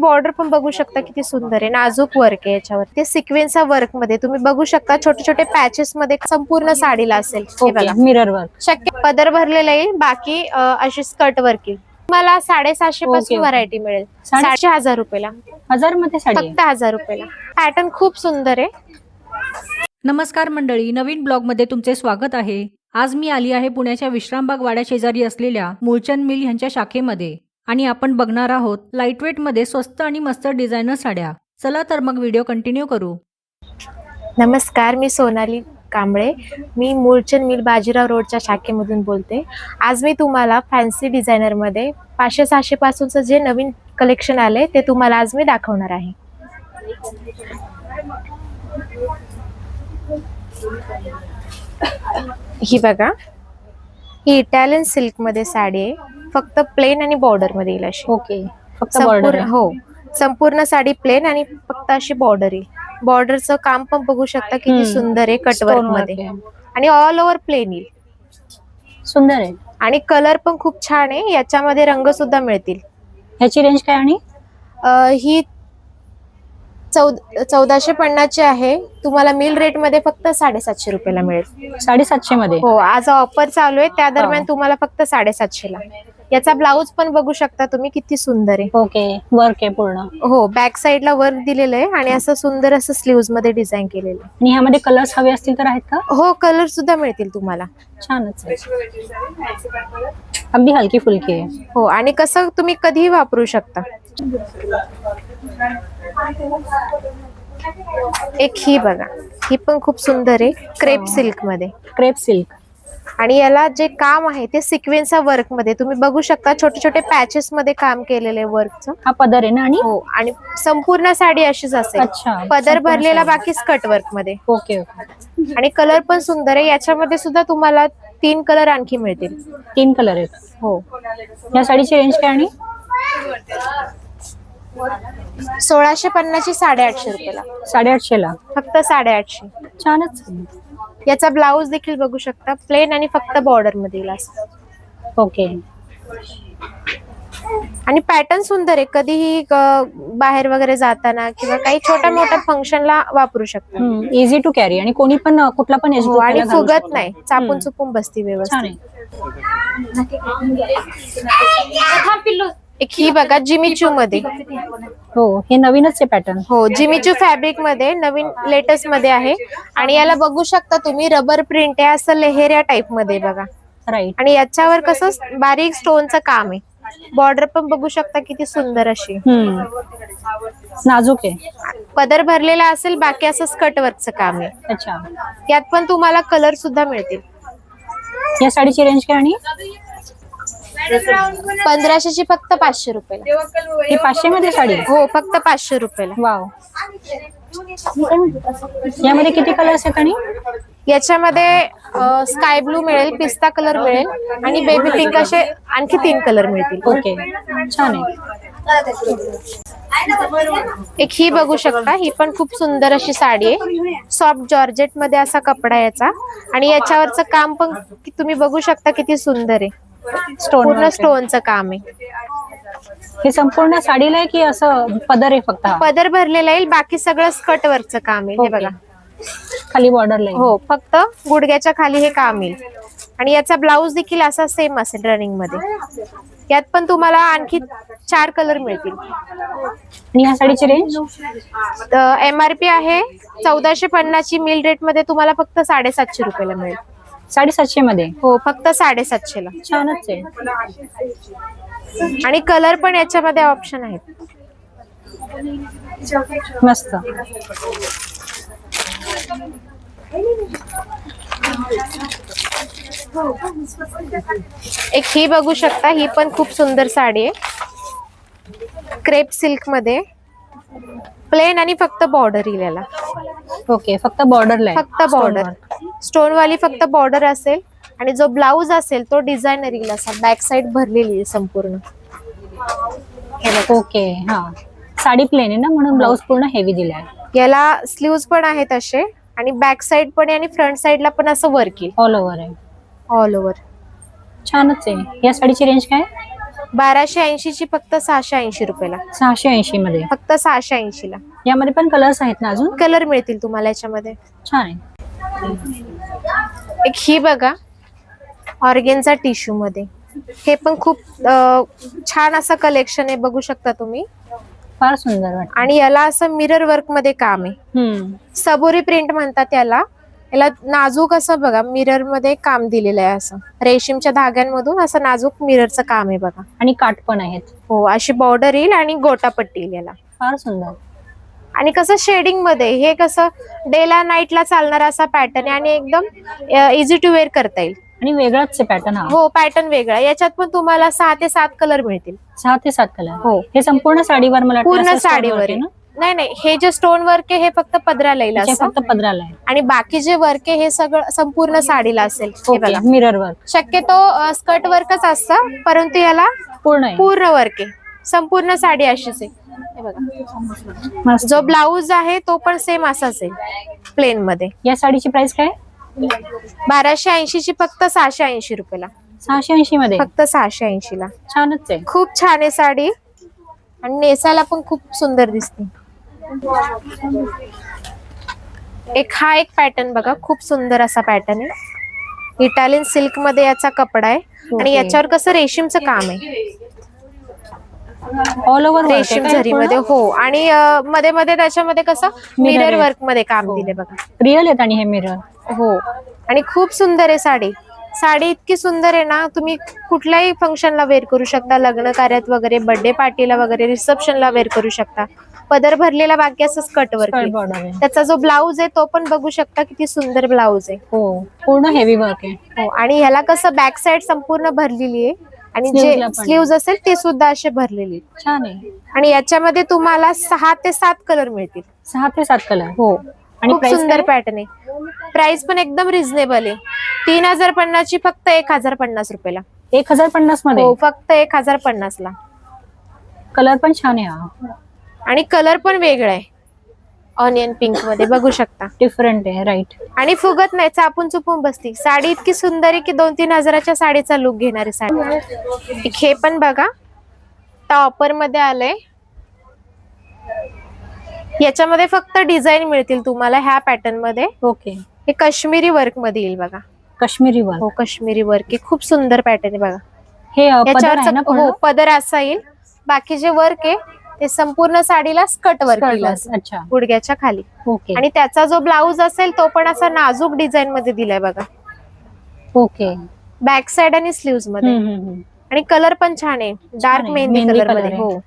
Border पण बघू शकता किती सुंदर आहे, नाजूक वर्क आहे याच्यावर. ते सिक्वेन्सचा वर्क मध्ये तुम्ही बघू शकता, छोटे छोटे पॅचेस मध्ये संपूर्ण साडीला असेल. हे बघा, मिरर वर्क. शक्य पदर भरलेला येईल, बाकी अशी स्कर्ट वर्क येईल. तुम्हाला 750 पासून व्हरायटी मिळेल. 1000 रुपयाला. 1000 मध्ये साडी फक्त 1000 रुपयाला. पॅटर्न खूप सुंदर आहे. नमस्कार मंडळी, नवीन ब्लॉग मध्ये तुमचे स्वागत आहे. आज मी आली आहे पुण्याच्या विश्रामबाग वाड्या शेजारी असलेल्या मूळचंद मिल यांच्या शाखेमध्ये आणि आपण बघणार आहोत लाईटवेट मध्ये स्वस्त आणि मस्त डिझायनर साड्या. चला तर मग व्हिडिओ कंटिन्यू करू. नमस्कार, मी सोनाली कांबळे. मी मूळचंद मिल बाजीराव रोडच्या शाखेमधून बोलते. आज मी तुम्हाला फॅन्सी डिझायनर मध्ये 500-600 पासूनचं जे नवीन कलेक्शन आले ते तुम्हाला आज मी दाखवणार आहे. ही बघा, ही इटालियन सिल्क मध्ये साडी आहे. फक्त प्लेन आणि बॉर्डर मध्ये येईल अशी. फक्त बॉर्डर. हो, संपूर्ण साडी प्लेन आणि फक्त अशी बॉर्डर येईल. बॉर्डरचं काम पण बघू शकता किती सुंदर आहे, कटवर्क मध्ये. आणि ऑल ओव्हर प्लेन येईल. सुंदर आहे आणि कलर पण खूप छान आहे. याच्यामध्ये रंग सुद्धा मिळतील. ह्याची रेंज काय? आणि ही 1450 ची आहे. तुम्हाला मिल रेट मध्ये फक्त 750 रुपयाला मिळेल. 750 मध्ये? हो, आज ऑफर चालू आहे, त्या दरम्यान तुम्हाला फक्त 750 ला. याचा ब्लाऊज पण बघू शकता तुम्ही, किती सुंदर आहे. वर्क आहे पूर्ण. हो, बॅक साइडला वर्क दिलेलं आहे आणि असं सुंदर असं स्लीव्ज मध्ये डिझाईन केलेलं आहे. आणि ह्यामध्ये कलर्स हवे असतील तर आहेत का? हो, कलर सुद्धा मिळतील तुम्हाला. छानच आहे, अगदी हलकी फुलकी आहे. हो, आणि कसं तुम्ही कधीही वापरू शकता. एक ही बघा, ही पण खूप सुंदर आहे, क्रेप सिल्क मध्ये. Crepe silk. आणि याला जे काम आहे ते सिक्वेन्सचा वर्क मध्ये तुम्ही बघू शकता. छोटे छोटे पॅचेस मध्ये काम केलेले वर्कचं. हा पदर आहे ना? आणि हो, आणि संपूर्ण साडी अशीच असेल. पदर भरलेला, बाकी स्कर्ट वर्क मध्ये. आणि कलर पण सुंदर आहे. याच्यामध्ये सुद्धा तुम्हाला 3 कलर आणखी मिळतील. 3 कलर आहेत. हो. या साडीची रेंज काय? आणि 1650 ची 850 रुपयाला. 850 ला? फक्त 850. छानच. याचा ब्लाऊज देखील बघू शकता, प्लेन आणि फक्त बॉर्डर मध्ये येईल असं. आणि पॅटर्न सुंदर आहे. कधीही बाहेर वगैरे जाताना किंवा काही छोट्या मोठ्या फंक्शनला वापरू शकता. इझी टू कॅरी आणि कोणी पण कुठला पण एज ग्रुप आणि फुगत नाही, चापून चुपून बसती व्यवस्थित. एक ही बघा, जिमीचू मध्ये. हो, हे नवीनच आहे पॅटर्न. हो, जिमीचू फॅब्रिक मध्ये नवीन लेटेस्ट मध्ये आहे. आणि याला बघू शकता तुम्ही, रबर प्रिंट आहे, असं लेहेऱ्या टाइप मध्ये बघा. राईट. आणि याच्यावर कसं बारीक स्टोनचं काम आहे. बॉर्डर पण बघू शकता किती सुंदर अशी. नाजूक आहे. पदर भरलेला असेल, बाकी असं स्कर्ट वर्कचं काम आहे. अच्छा. यात पण तुम्हाला कलर सुद्धा मिळतील. या साडीची रेंज काय? आणि 1500 ची फक्त 500 रुपयाला. ही 500 मध्ये साडी? हो, फक्त 500 रुपयाला. वाव. यामध्ये किती कलर्स आहेत? आणि याच्यामध्ये स्काय ब्लू मिळेल, पिस्ता कलर मिळेल आणि बेबी पिंक असे आणखी 3 कलर मिळतील. छान आहे. एक ही बघू शकता, ही पण खूप सुंदर अशी साडी आहे. सॉफ्ट जॉर्जेट मध्ये असा कपडा याचा. आणि याच्यावरचं काम पण तुम्ही बघू शकता किती सुंदर आहे. पूर्ण स्टोनचं काम आहे. हे संपूर्ण साडीला आहे की असं पदर आहे? फक्त पदर भरलेला येईल, बाकी सगळं स्कर्ट वर्कचं काम आहे. हे बघा, खाली बॉर्डर. हो, फक्त गुडघ्याच्या खाली हे काम येईल. आणि याचा ब्लाऊज देखील असा सेम असेल रनिंग मध्ये. यात पण तुम्हाला आणखी 4 कलर मिळतील. आणि या साडीची रेंज? MRP आहे 1450 ची. मिल रेट मध्ये तुम्हाला फक्त 750 रुपयाला मिळेल. 750 मध्ये? हो, फक्त 750 ला. छानच आहे. आणि कलर पण याच्यामध्ये ऑप्शन आहेत. मस्त. एक ही बघू शकता, ही पण खूप सुंदर साडी आहे. क्रेप सिल्क मध्ये, प्लेन आणि फक्त बॉर्डर येईल याला. फक्त बॉर्डरला? फक्त बॉर्डर, स्टोन वाली फक्त बॉर्डर असेल. आणि जो ब्लाऊज असेल तो डिझायनर येईल असा, बॅक साइड भरलेली आहे संपूर्ण. हा, साडी प्लेन आहे ना, म्हणून ब्लाऊज पूर्ण हेवी दिलाय. याला स्लीव्ज पण आहेत असे, आणि बॅक साइड पण आहे, आणि फ्रंट साइडला पण असं वर्क येईल. ऑल ओव्हर आहे. All over. छानच आहे. या साडीची रेंज काय? 1280 ची फक्त 680 रुपयाला. 680 मध्ये. फक्त 680 ला. यामध्ये पण कलर्स आहेत ना अजून? कलर मिळतील तुम्हाला याच्यामध्ये. छान आहे. एक ही बघा ऑर्गेन्झा टिश्यू मध्ये, हे पण खूप छान असं कलेक्शन आहे, बघू शकता तुम्ही. फार सुंदर वाटत. आणि याला असं मिरर वर्क मध्ये काम आहे. सबोरी प्रिंट म्हणतात याला. याला नाजूक असं बघा मिरर मध्ये काम दिलेलं आहे, असं रेशीमच्या धाग्यांमधून असं नाजूक मिररचं काम आहे बघा. आणि काठ पण आहेत. हो, अशी बॉर्डर येईल आणि गोटापट्टी येईल याला. फार सुंदर. आणि कसं शेडिंग मध्ये, हे कसं डेला नाईटला चालणारा असा पॅटर्न आहे आणि एकदम इझी टू वेअर करता येईल. आणि वेगळाच आहे पॅटर्न हा. हो, पॅटर्न वेगळा. याच्यात पण तुम्हाला 6 ते 7 कलर मिळतील. 6 ते 7 कलर. हो, हे संपूर्ण साडीवर मला वाटतं पूर्ण असं stone साडीवर work आहे आहे. ना? नाही नाही, हे जे स्टोन वर्क आहे हे फक्त पदराला येईल हे असं. फक्त पदराला आहे. आणि बाकी जे वर्क आहे हे सगळं संपूर्ण साडीला असेल. हे बघा, मिरर वर्क. शक्यतो स्कर्ट वर्कच असतं, परंतु याला पूर्ण आहे. पूर्ण वर्क आहे. संपूर्ण साडी अशीच आहे. हे बघा, मस्त. जो ब्लाऊज आहे तो पण सेम असाच आहे, प्लेन मध्ये. या साडीची प्राइस काय? 1280 ची फक्त 680 रुपयाला. 680 मध्ये. फक्त 680 ला. छानच आहे. खूप छान आहे साडी आणि नेसायला पण खूप सुंदर दिसते. हा एक पॅटर्न बघा, खूप सुंदर असा पॅटर्न आहे. इटालियन सिल्क मध्ये याचा कपडा आहे आणि याच्यावर कसं रेशीमचं काम आहे, ऑल ओव्हर रेशीम झरी मध्ये. हो, आणि मध्ये मध्ये त्याच्यामध्ये कसं मिरर वर्क मध्ये काम दिले बघा. रिअल आहेत आणि हे मिरर. हो, आणि खूप सुंदर आहे साडी. साडी इतकी सुंदर आहे ना, तुम्ही कुठल्याही फंक्शनला वेअर करू शकता, लग्न कार्यात वगैरे, बर्थडे पार्टीला वगैरे, रिसेप्शनला वेअर करू शकता. पदर भरलेला बाकी असं स्कर्ट वर्क. बॉर्डर आहे. त्याचा जो ब्लाऊज आहे तो पण बघू शकता, किती सुंदर ब्लाऊज आहे. हो, पूर्ण हेवी वर्क आहे. हो, आणि ह्याला कसं बॅक साइड संपूर्ण भरलेली आहे आणि जे Sleeves ला पण. स्लीव्ज असेल ते सुद्धा असे भरलेले. छान आहे. आणि याच्यामध्ये तुम्हाला 6 ते 7 कलर मिळतील. 6 ते 7 कलर. हो, आणि खूप price सुंदर काय? पॅटर्न आहे. प्राइस पण एकदम रिझनेबल आहे. 3050 ची फक्त 1050 रुपयाला. 1050 मध्ये. हो, फक्त 1050 ला. कलर पण छान आहे हा. आणि कलर पण वेगळा आहे, ऑनियन पिंक मध्ये, बघू शकता. डिफरंट आहे. राईट. आणि फुगत नाही, चापून चुपून बसती. साडी इतकी सुंदर आहे की 2-3 हजाराच्या साडीचा लुक घेणारी साडी. हे पण बघा टॉपर मध्ये आलंय. याच्यामध्ये फक्त डिझाईन मिळतील तुम्हाला ह्या पॅटर्न मध्ये. ओके. हे काश्मीरी वर्क मध्ये येईल बघा. काश्मीरी वर्क. हो, काश्मीरी वर्क आहे. खूप सुंदर पॅटर्न आहे बघा. हे पदर आहे ना पूर्ण? हो, पदर असा येईल. बाकी जे वर्क आहे ते संपूर्ण साडीला स्कर्ट वर्क येईल असं, अच्छा. गुडघ्याच्या खाली. ओके. आणि त्याचा जो ब्लाऊज असेल तो पण असा नाजूक डिझाईन मध्ये दिलाय बघा, ओके. बॅक साइड आणि स्लीव्ज मध्ये. आणि कलर पण छान आहे, डार्क आहे. मेहंदी मेहंदी कलर color मध्ये. आहे. हो,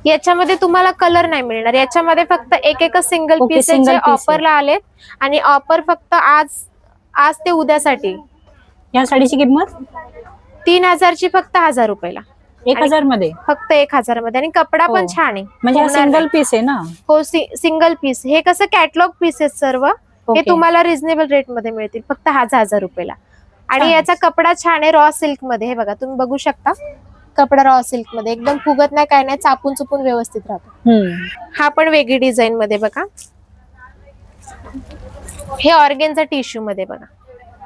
याच्यामध्ये तुम्हाला कलर नाही मिळणार. याच्यामध्ये फक्त एक सिंगल Okay, पीस single जे piece आहे. ऑफरला आलेत आणि ऑफर फक्त आज ते उद्यासाठी. या साडीची किंमत 3000 ची फक्त 1000 रुपयाला. 1000 मध्ये. फक्त 1000 मध्ये. आणि कपडा पण हो. छान आहे, म्हणजे होणार सिंगल नाही. पीस आहे ना? हो, सिंगल पीस. हे कसं कॅटलॉग पीस आहेत सर्व. हे Okay. तुम्हाला रिझनेबल रेट मध्ये मिळतील फक्त 1000 रुपयाला. आणि छान. याचा कपडा छान आहे, रॉ सिल्क मध्ये. हे बघा, तुम्ही बघू शकता, कपडा रॉ सिल्क मध्ये एकदम फुगत नाही, काय नाही, चापून चुपून व्यवस्थित राहतो. हा पण वेगळी डिझाईन मध्ये बघा. हे ऑर्गेन्झा टिश्यू मध्ये बघा.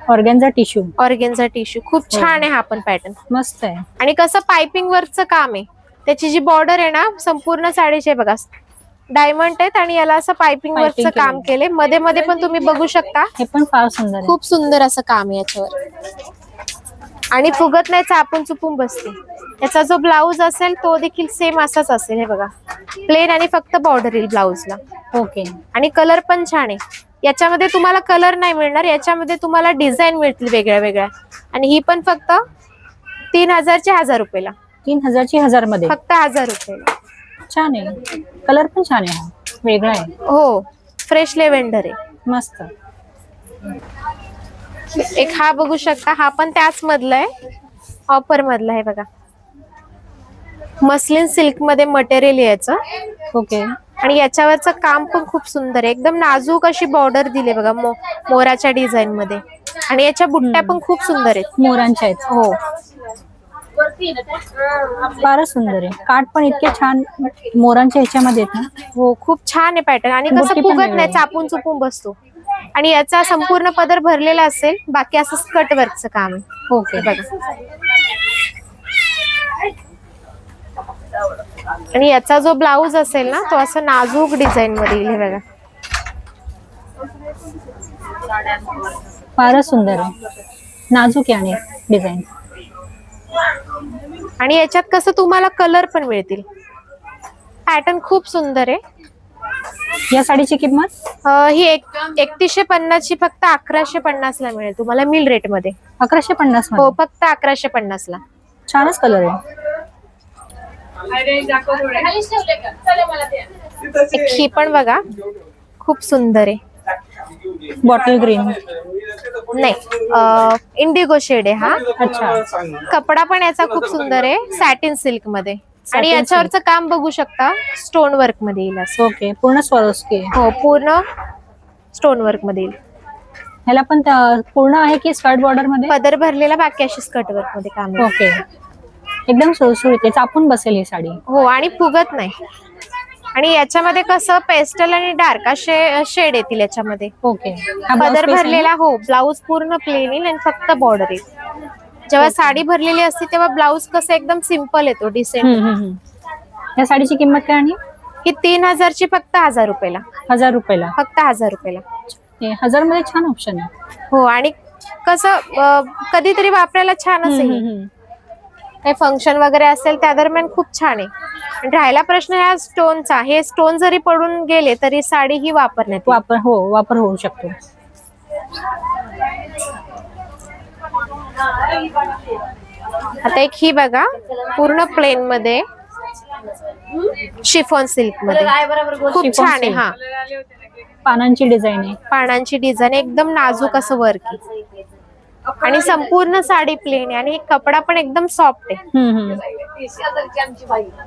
Organza tissue. ऑर्गेन्झा टिश्यू खूप छान आहे हा पण पॅटर्न. मस्त आहे. आणि कसं पायपिंग वर्कचं काम आहे. त्याची जी बॉर्डर आहे ना संपूर्ण साडीची बघा, डायमंड आहेत आणि याला असं पायपिंग Piping वर्कचं काम केले. मध्ये मध्ये पण तुम्ही बघू शकता, हे पण फार सुंदर आहे. खूप सुंदर असं काम आहे याच्यावर. आणि फुगत नाही, चापून चुपून बसते. याचा जो ब्लाऊज असेल तो देखील सेम असाच असेल. हे बघा, प्लेन आणि फक्त बॉर्डर येईल ब्लाऊजला. ओके. आणि कलर पण छान आहे. याच्यामध्ये तुम्हाला कलर नाही मिळणार, याच्यामध्ये तुम्हाला डिझाईन मिळतील वेगळ्या वेगळ्या. आणि ही पण फक्त 3000 ची 1000 रुपयाला. 3000 ची 1000 मध्ये. फक्त 1000 रुपयाला. छान आहे. कलर पण छान आहे. हा वेगळा आहे. हो, फ्रेश लेव्हेंडर आहे. मस्त. एक हा बघू शकता, हा पण त्याच मधला आहे, ऑफर मधला आहे बघा. मस्लिन सिल्क मध्ये मटेरियल याचं. ओके. आणि याच्यावरचं काम पण खूप सुंदर आहे, एकदम नाजूक अशी बॉर्डर दिली बघा मोराच्या डिझाईन मध्ये. आणि याच्या बुट्ट्या पण खूप सुंदर आहेत, मोरांच्या आहेत. हो. फारच सुंदर आहे. काठ पण इतके छान मोरांच्या ह्याच्यामध्ये आहेत ना. हो, खूप छान आहे पॅटर्न. आणि बुट्टी कसं पण फुगत वेगळी नाही, आहे. चापून चुपून बसतो. आणि याचा संपूर्ण पदर भरलेला असेल, बाकी असं स्कर्ट वर्कचं काम आहे. ओके. हे बघा, आणि याचा जो ब्लाऊज असेल ना तो असं नाजूक डिझाईन मध्ये येईल. हे बघा फारच सुंदर आहे, नाजूक आहे आणि डिझाईन. आणि याच्यात कसं तुम्हाला कलर पण मिळतील. पॅटर्न खूप सुंदर आहे. या साडीची किंमत ही 3150 ची फक्त 1150 ला मिळेल तुम्हाला मिल रेट मध्ये. 1150 हो मध्ये. फक्त 1150 ला. छानच कलर आहे. एक ही पण बघा खूप सुंदर आहे. Bottle green. नाही इंडिगो शेड आहे हा. अच्छा. कपडा पण याचा खूप सुंदर आहे, सॅटिन सिल्क मध्ये. आणि Satin याच्यावरचं काम बघू शकता स्टोन वर्क मध्ये येईल असं. ओके, पूर्ण स्वरोस्की आहे. हो पूर्ण स्टोन वर्क मध्ये येईल. ह्याला पण पूर्ण आहे की स्कर्ट बॉर्डर मध्ये? पदर भरलेला, बाकी अशी स्कर्ट वर्क मध्ये काम आहे. ओके, एकदम सुळसुळीत आहे, चापून बसेल ही साडी. हो आणि फुगत नाही. आणि याच्यामध्ये कसं पेस्टल आणि डार्क असे शेड येतील याच्यामध्ये. ओके, हा blouse पदर piece आहे ना? भरलेला हो, ब्लाऊज पूर्ण प्लेन येईल आणि फक्त बॉर्डर येईल. जेव्हा साडी भरलेली असते तेव्हा ब्लाऊज कसं एकदम सिम्पल येतो, डिसेंट. या साडीची किंमत काय? आणि ही 3000 ची फक्त 1000 रुपयाला. 1000 रुपयाला. फक्त 1000 रुपयाला. 1000 मध्ये छान ऑप्शन आहे. हो आणि कसं कधीतरी वापरायला छान असेल, काही फंक्शन वगैरे असेल त्या दरम्यान खूप छान आहे. आणि राहिला प्रश्न ह्या स्टोनचा, हे स्टोन जरी पडून गेले तरी साडी ही वापरण्यात येईल. वापर होऊ शकतो. आता एक ही बघा पूर्ण प्लेन मध्ये शिफॉन सिल्क मध्ये खूप Chiffon छान आहे. silk. हा पानांची डिझाईन आहे. पानांची डिझाईन एकदम नाजूक असं वर्क आहे. आणि संपूर्ण साडी प्लेन आहे आणि कपडा पण एकदम सॉफ्ट आहे.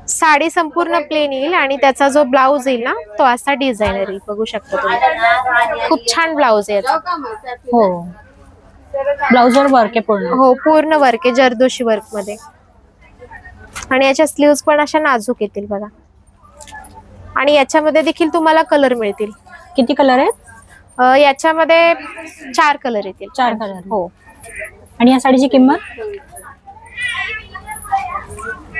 साडी संपूर्ण प्लेन येईल आणि त्याचा जो ब्लाऊज येईल ना तो असा डिझायनर येईल. बघू शकता तुम्ही, खूप छान ब्लाऊज आहे याचा. हो, ब्लाउजवर वर्क आहे पूर्ण. हो पूर्ण वर्क आहे जरदोशी वर्क मध्ये. आणि याच्या स्लीव्स पण अशा नाजूक येतील बघा. आणि याच्यामध्ये देखील तुम्हाला कलर मिळतील. किती कलर आहेत? याच्यामध्ये 4 कलर येतील. 4 कलर. हो. आणि या साडीची किंमत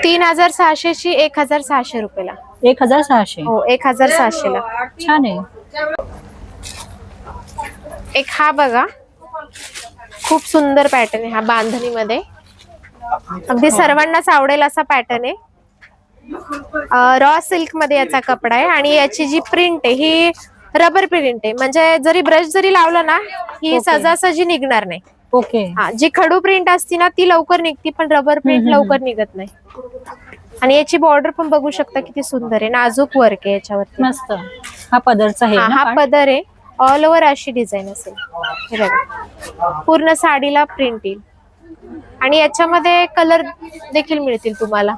3600 ची 1600 रुपयाला. 1600. हो 1600 ला. छान आहे. एक हा बघा खूप सुंदर पॅटर्न आहे हा, बांधणी मध्ये अगदी सर्वांनाच आवडेल असा पॅटर्न आहे. रॉ सिल्क मध्ये याचा कपडा आहे आणि याची जी प्रिंट आहे ही रबर प्रिंट आहे. म्हणजे जरी ब्रश जरी लावलं ना ही सहजासहजी निघणार नाही. ओके. हा, जी खडू प्रिंट असती ना ती लवकर निघती, पण रबर प्रिंट लवकर निघत नाही. आणि याची बॉर्डर पण बघू शकता किती सुंदर आहे, नाजूक वर्क आहे याच्यावरती. मस्त. हा पदरचा आहे ना हा part? पदर आहे, ऑल ओव्हर अशी डिझाईन असेल. हे बघा पूर्ण साडीला प्रिंट येईल. आणि याच्यामध्ये कलर देखील मिळतील तुम्हाला.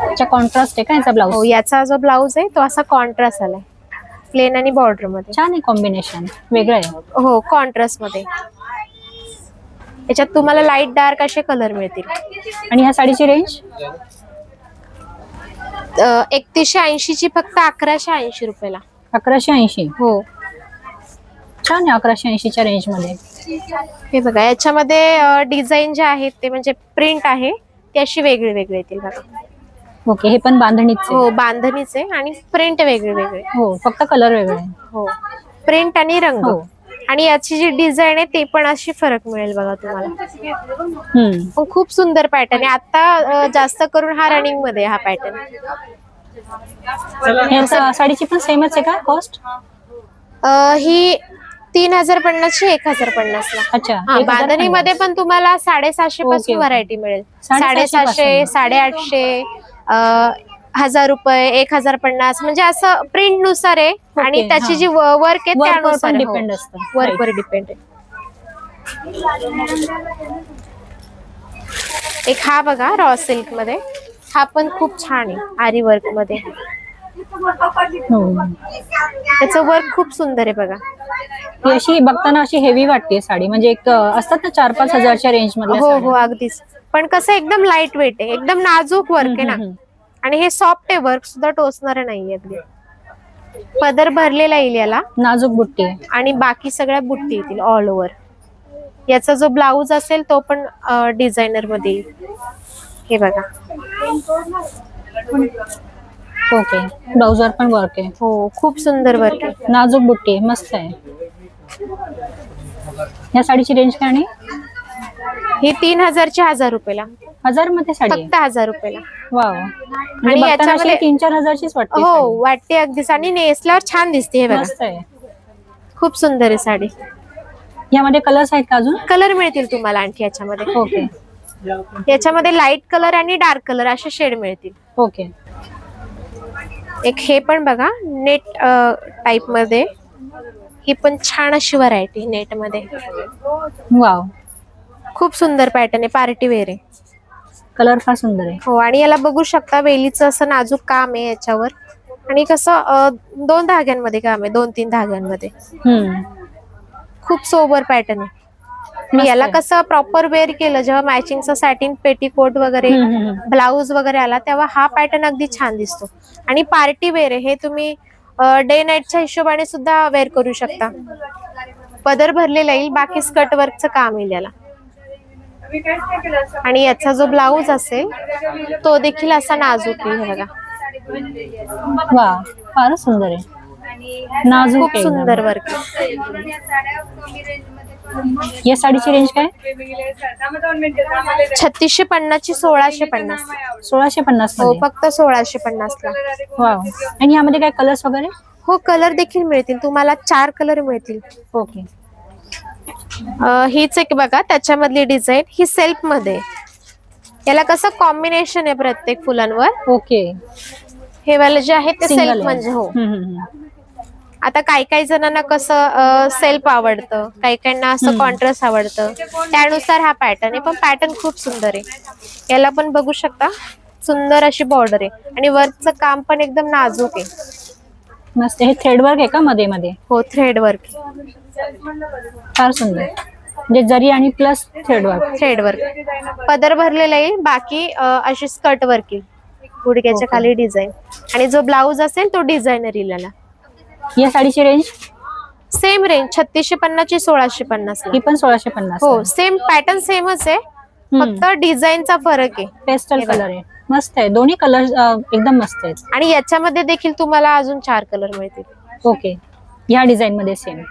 अच्छा, कॉन्ट्रास्ट आहे का याचा हो, ब्लाउज? याचा जो ब्लाऊज आहे तो असा कॉन्ट्रास्ट आलाय, प्लेन आणि बॉर्डर मध्ये. छान आहे, कॉम्बिनेशन वेगळं आहे. हो कॉन्ट्रास्ट मध्ये. याच्यात तुम्हाला लाईट डार्क असे कलर मिळतील. आणि ह्या साडीची रेंज 3180 ची फक्त 1180 रुपयाला. 1180. हो. छान आहे, 1180च्या रेंज मध्ये. हे बघा याच्यामध्ये डिझाईन जे आहेत ते म्हणजे प्रिंट आहे ती अशी वेगळी वेगळी येतील बघा. ओके, हे पण बांधणीच आहे. हो बांधणीच आहे आणि प्रिंट वेगळे वेगळे. हो, फक्त कलर वेगळे आहे. हो प्रिंट आणि रंग. हो. आणि याची जी डिझाईन आहे ते पण अशी फरक मिळेल बघा तुम्हाला. पण खूप सुंदर पॅटर्न आहे. आता जास्त करून हा रनिंग मध्ये हा पॅटर्न. ह्याचा साडीची पण सेमच आहे का कॉस्ट? ही 3050 ची 1050 ला. अच्छा, हा 1050. बांधणी मध्ये पण तुम्हाला 750 पासून व्हरायटी मिळेल. 750, 850, 1000 रुपये, 1050 म्हणजे असं प्रिंट नुसार आहे. आणि त्याची जी वर्क आहे त्यानुसार डिपेंड असतं. वर्क वर डिपेंड आहे. एक हा बघा रॉ सिल्क मध्ये, हा पण खूप छान आहे आरी वर्क मध्ये. त्याचं वर्क खूप सुंदर आहे बघा. ही अशी बघताना अशी हेवी वाटते साडी, म्हणजे एक असतात ना 4-5 हजारच्या रेंज मध्ये. हो हो अगदीच. पण कसं एकदम लाईट वेट आहे, एकदम नाजूक वर्क आहे ना. आणि हे सॉफ्ट आहे, वर्क सुद्धा टोचणार नाही अगदी. पदर भरलेला येईल याला, नाजूक बुट्टी आहे. आणि बाकी सगळ्या बुट्टी येतील ऑल ओव्हर. याचा जो ब्लाऊज असेल तो पण डिझायनर मध्ये येईल. हे बघा ओके, ब्लाउजवर पण वर्क आहे. हो, खूप सुंदर वर्क आहे. नाजूक बुट्टी आहे, मस्त आहे. या साडीची रेंज काय आणि ही 3000ची 1000 रुपयाला, 1000 मध्ये साडी आहे. फक्त 1000 रुपयाला. वाव. आणि आणि याच्यामध्ये 3-4 हजारचीच वाटते हो, साडी. वाटते अगदीच आणि नेसल्यावर छान दिसते. हे बघा, मस्त आहे. खूप सुंदर आहे साडी. यामध्ये कलर्स आहेत का अजून? कलर मिळतील तुम्हाला आणखी याच्यामध्ये. ओके याच्यामध्ये लाईट कलर आणि डार्क कलर असे शेड मिळतील. ओके. एक हे पण बघा, नेट टाइप मध्ये. ही पण छान अशी व्हरायटी नेट मध्ये. वाव, खूप सुंदर पॅटर्न आहे, पार्टी वेअर आहे. कलर फार सुंदर आहे. हो, आणि याला बघू शकता वेलीचं असं नाजूक काम आहे याच्यावर. आणि कसं 2 धाग्यांमध्ये काम आहे, 2-3 धाग्यांमध्ये. खूप सोबर पॅटर्न आहे. आणि मस्त याला आहे. कसं प्रॉपर वेअर केलं, जेव्हा मॅचिंगचा सॅटिन पेटीकोट वगैरे ब्लाऊज वगैरे आला, तेव्हा हा पॅटर्न अगदी छान दिसतो. आणि पार्टी वेअर आहे हे, तुम्ही डे नाईटच्या हिशोबाने सुद्धा वेअर करू शकता. पदर भरलेला येईल, बाकी स्कर्ट वर्कचं काम येईल याला. आणि याचा जो ब्लाऊज असेल तो देखील असा नाजूक आहे. हे बघा, वा, फारच सुंदर आहे. नाजूक खूप आहे एकदम. सुंदर वर्क. या साडीची रेंज काय? 3650 ची 1650. 1650 हो, मध्ये. फक्त 1650 ला. वाव. आणि यामध्ये काय कलर्स वगैरे? हो, कलर देखील मिळतील तुम्हाला, 4 कलर मिळतील. ओके. हीच एक बघा, त्याच्यामधली डिझाईन ही सेल्फ मध्ये. याला कसं कॉम्बिनेशन आहे प्रत्येक फुलांवर. ओके. हे वाला जे आहे ते Single सेल्फ आहे. म्हणजे. हो, हम्म. आता काही जणांना कसं सेल्फ आवडतं, काहींना असं कॉन्ट्रास्ट आवडतं, त्यानुसार हा पॅटर्न आहे. पण पॅटर्न खूप सुंदर आहे. याला पण बघू शकता, सुंदर अशी बॉर्डर आहे. आणि वर्कचं काम पण एकदम नाजूक आहे. मस्त. हे थ्रेड वर्क आहे का मध्ये मध्ये? हो, थ्रेड वर्क. फार सुंदर. म्हणजे जरी आणि plus thread work. Thread work. पदर भरलेला येईल, बाकी अशी स्कर्ट वर्क येईल, गुडघ्याच्या ओके. खाली डिझाईन. आणि जो ब्लाऊज असेल तो डिझायनर येईल याला. या साडीची रेंज? सेम रेंज, 3650 ची 1650 ला. ही पण 1650. हो, सेम पॅटर्न सेमच आहे, फक्त डिझाईनचा फरक आहे. पेस्टल हे बघा. कलर आहे. मस्त आहे. दोन्ही कलर एकदम मस्त आहेत. आणि याच्यामध्ये देखील तुम्हाला अजून 4 कलर मिळतील. ओके. या डिझाईन मध्ये सेम.